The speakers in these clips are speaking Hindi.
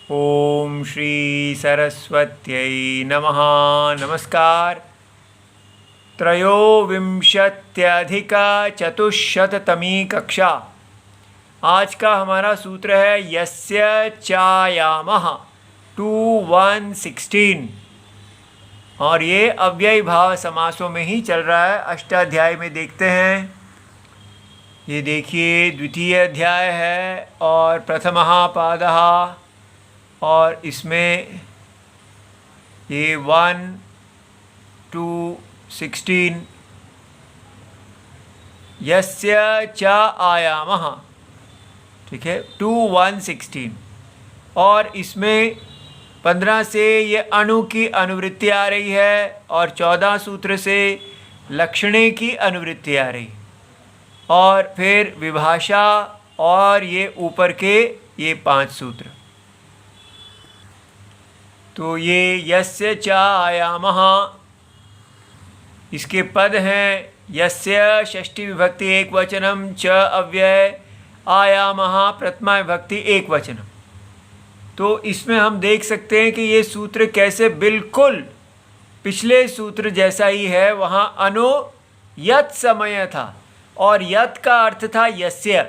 ओम श्री सरस्वत्यै नमः। नमस्कार। त्रयोविंशत्यधिकचतुश्शततमी कक्षा। आज का हमारा सूत्र है यस्य चायामः 2116 और ये अव्ययी भाव समासों में ही चल रहा है। अष्टाध्याय में देखते हैं। ये देखिए द्वितीय अध्याय है और प्रथमः पादः और इसमें ये 1 to 16 यस्य च आयामः, ठीक है, 2 1 16 और इसमें 15 से ये अणु की अनुवृत्ति आ रही है और 14 सूत्र से लक्षणे की अनुवृत्ति आ रही और फिर विभाषा और ये ऊपर के ये 5 सूत्र। तो ये यस्य च आयामः, इसके पद हैं यस्य षष्ठी विभक्ति एक वचनम च अव्यय आयामः प्रथमा विभक्ति एक वचनम। तो इसमें हम देख सकते हैं कि ये सूत्र कैसे बिल्कुल पिछले सूत्र जैसा ही है। वहाँ अनु यत् समय था और यत् का अर्थ था यस्य।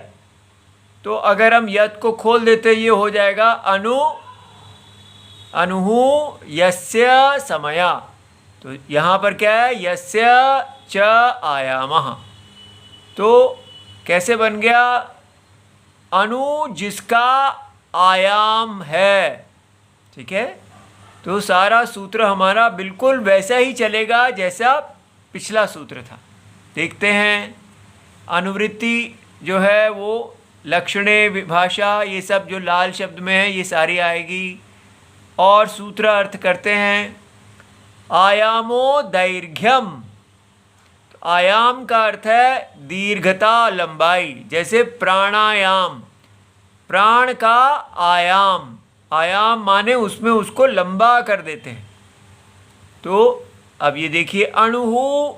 तो अगर हम यत् को खोल देते ये हो जाएगा अनुहु यस्य समया। तो यहाँ पर क्या है, यस्य च आयामः। तो कैसे बन गया, अणु जिसका आयाम है, ठीक है। तो सारा सूत्र हमारा बिल्कुल वैसा ही चलेगा जैसा पिछला सूत्र था। देखते हैं अनुवृत्ति जो है वो लक्षणे विभाषा ये सब जो लाल शब्द में है ये सारी आएगी। और सूत्र अर्थ करते हैं आयामो दैर्घ्यम। तो आयाम का अर्थ है दीर्घता, लंबाई। जैसे प्राणायाम, प्राण का आयाम, आयाम माने उसमें उसको लंबा कर देते हैं। तो अब ये देखिए अणुहु,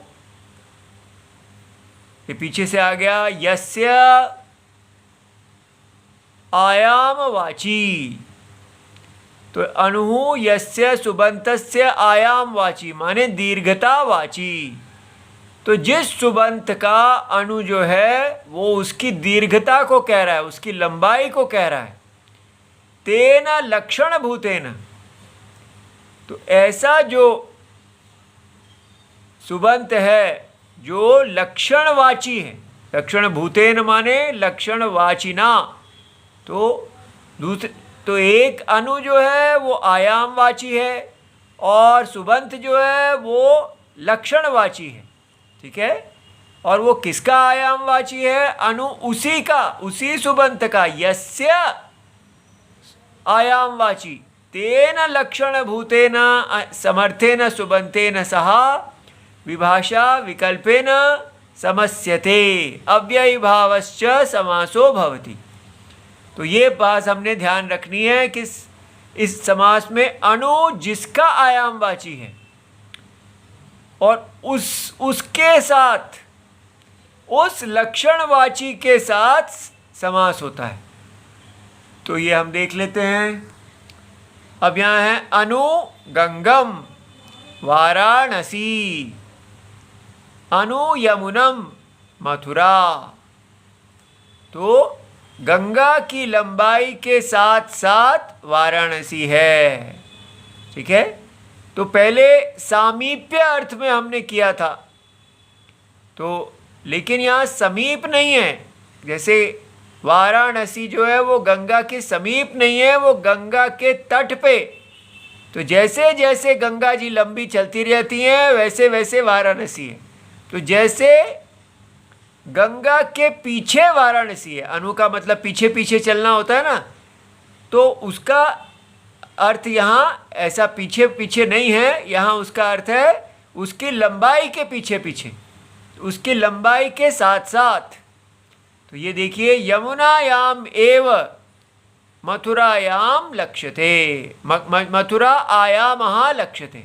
ये पीछे से आ गया यस्य आयामवाची। तो अणुहु यस्य सुबंतस्य आयाम वाची माने दीर्घता वाची। तो जिस सुबंत का अणु जो है वो उसकी दीर्घता को कह रहा है, उसकी लंबाई को कह रहा है। तेन लक्षण भूतेन, तो ऐसा जो सुबंत है जो लक्षणवाची है, लक्षण भूतेन माने लक्षणवाचिना। तो एक अणु जो है वो आयामवाची है और सुबंत जो है वो लक्षणवाची है, ठीक है। और वो किसका आयामवाची है, अणु उसी का, उसी सुबंत का, यस्य आयामवाची। तेन लक्षण भूतेन समर्थेन सुबंतेन सह विभाषा विकल्पेन समस्यते अव्ययी भावश्च समासो भवति। तो ये बात हमने ध्यान रखनी है कि इस समास में अणु जिसका आयामवाची है और उसके साथ, उस लक्षणवाची के साथ समास होता है। तो ये हम देख लेते हैं। अब यहाँ है अनु गंगम वाराणसी, अनु यमुनम मथुरा। तो गंगा की लंबाई के साथ साथ वाराणसी है, ठीक है। तो पहले सामीप्य अर्थ में हमने किया था, तो लेकिन यहाँ समीप नहीं है। जैसे वाराणसी जो है वो गंगा के समीप नहीं है, वो गंगा के तट पे। तो जैसे जैसे गंगा जी लंबी चलती रहती हैं वैसे वैसे वाराणसी है। तो जैसे गंगा के पीछे वाराणसी है, अनु का मतलब पीछे पीछे चलना होता है ना, तो उसका अर्थ यहाँ ऐसा पीछे पीछे नहीं है। यहाँ उसका अर्थ है उसकी लंबाई के पीछे पीछे, उसकी लंबाई के साथ साथ। तो ये देखिए यमुनायाम एव मथुरायाम लक्ष्यते, मथुरा आयामः लक्ष्यते।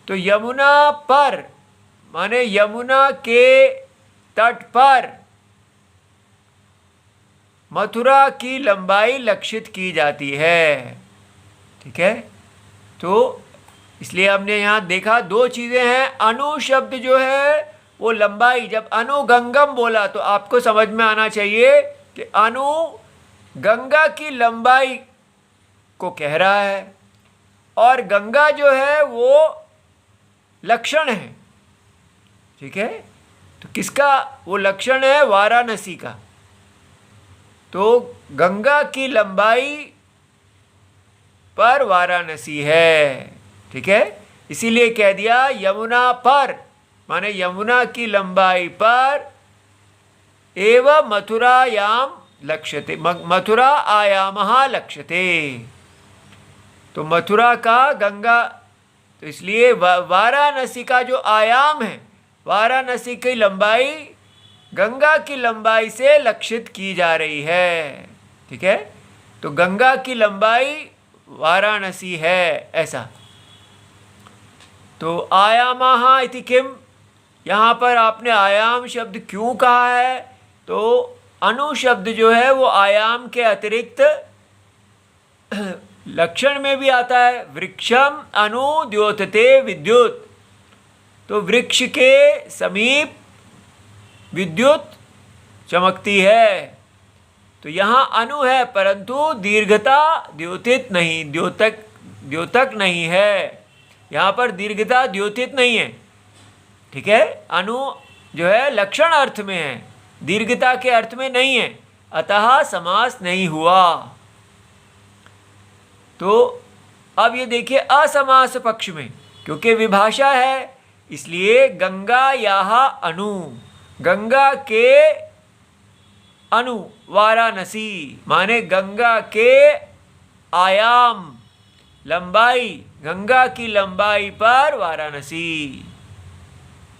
तो यमुना पर माने यमुना के तट पर मथुरा की लंबाई लक्षित की जाती है। ठीक है। तो इसलिए हमने यहाँ देखा दो चीज़ें हैं। अनु शब्द जो है वो लंबाई, जब अनुगंगम बोला तो आपको समझ में आना चाहिए कि अनु गंगा की लंबाई को कह रहा है, और गंगा जो है वो लक्षण है। ठीक है, तो किसका वो लक्षण है? वाराणसी का। तो गंगा की लंबाई पर वाराणसी है। ठीक है, इसीलिए कह दिया यमुना पर, माने यमुना की लंबाई पर एवं मथुरायाम लक्ष्यते, मथुरा आयामः लक्ष्यते। तो मथुरा का गंगा, तो इसलिए वाराणसी का जो आयाम है, वाराणसी की लंबाई गंगा की लंबाई से लक्षित की जा रही है। ठीक है, तो गंगा की लंबाई वाराणसी है, ऐसा। तो आयामः इति किम, यहाँ पर आपने आयाम शब्द क्यों कहा है? तो अनु शब्द जो है वो आयाम के अतिरिक्त लक्षण में भी आता है। वृक्षम अनु द्योतते विद्युत, तो वृक्ष के समीप विद्युत चमकती है। तो यहाँ अनु है, परंतु दीर्घता द्योतित नहीं, द्योतक नहीं है। यहाँ पर दीर्घता द्योतित नहीं है। ठीक है, अनु जो है लक्षण अर्थ में है, दीर्घता के अर्थ में नहीं है, अतः समास नहीं हुआ। तो अब ये देखिए असमास पक्ष में, क्योंकि विभाषा है, इसलिए गंगा याह अनु, गंगा के अनु वाराणसी, माने गंगा के आयाम लंबाई, गंगा की लंबाई पर वाराणसी,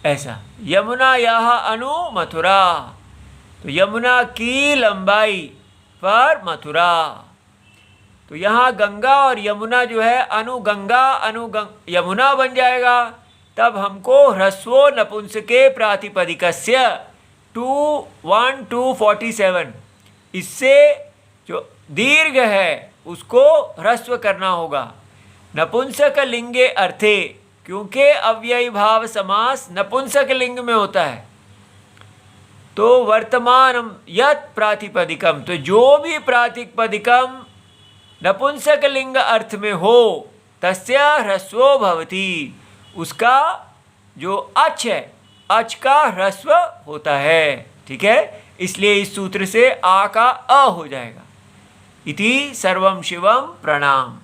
ऐसा। यमुना याह अनु मथुरा, तो यमुना की लंबाई पर मथुरा। तो यहाँ गंगा और यमुना जो है अनुगंगा यमुना बन जाएगा। तब हमको ह्रस्वो नपुंसके प्रातिपदिकस्य 2:1-2:47, इससे जो दीर्घ है उसको ह्रस्व करना होगा। नपुंसक लिंगे अर्थे, क्योंकि अव्ययी भाव समास नपुंसक लिंग में होता है। तो वर्तमान यत् प्रातिपदिकम, तो जो भी प्रातिपदिकम नपुंसक लिंग अर्थ में हो तस्य ह्रस्वो भवति, उसका जो अच है, अच का ह्रस्व होता है। ठीक है, इसलिए इस सूत्र से आ का अ हो जाएगा। इति सर्वं शिवम प्रणाम।